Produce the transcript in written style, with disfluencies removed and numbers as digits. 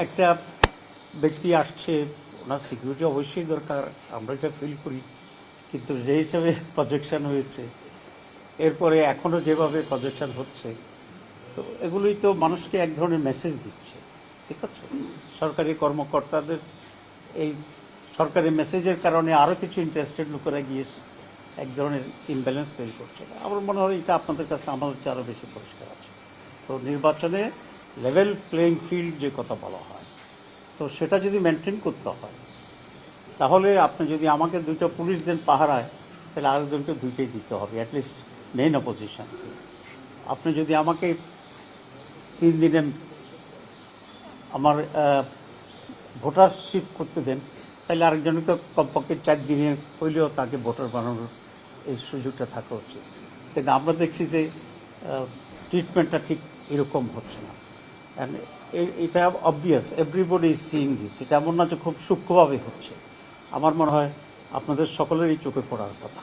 একটা ব্যক্তি আসছে, ওনার সিকিউরিটি অবশ্যই দরকার, আমরা এটা ফিল করি, কিন্তু যে হিসাবে প্রজেকশন হয়েছে, এরপরে এখনও যেভাবে প্রজেকশন হচ্ছে, তো এগুলোই তো মানুষকে এক ধরনের মেসেজ দিচ্ছে। ঠিক আছে, সরকারি কর্মকর্তাদের এই সরকারি মেসেজের কারণে আরও কিছু ইন্টারেস্টেড লোকেরা গিয়ে এক ধরনের ইমব্যালেন্স তৈরি করছে। আমার মনে হয় এটা আপনাদের কাছে আমাদের চেয়ে আরও বেশি পরিষ্কার আছে। তো নির্বাচনে লেভেল প্লেইং ফিল্ড যে কথা বলা হয়, তো সেটা যদি মেনটেন করতে হয়, তাহলে আপনি যদি আমাকে 2টা পুলিশ দেন পাহারায়, তাহলে আরেকজনকে 2টাই দিতে হবে, অ্যাটলিস্ট মেইন অপোজিশন। আপনি যদি আমাকে 3 দিনে আমার ভোটারশিপ করতে দেন, তাহলে আরেকজনকে কমপক্ষে 4 দিনে হইলেও তাকে ভোটার বানানোর এই সুযোগটা থাকা উচিত। কিন্তু আমরা দেখছি যে ট্রিটমেন্টটা ঠিক এরকম হচ্ছে না। অ্যান্ড এটা obvious, everybody is seeing this. এটা এমন না যে খুব সূক্ষ্মভাবে হচ্ছে। আমার মনে হয় আপনাদের সকলেরই চোখে পড়ার কথা।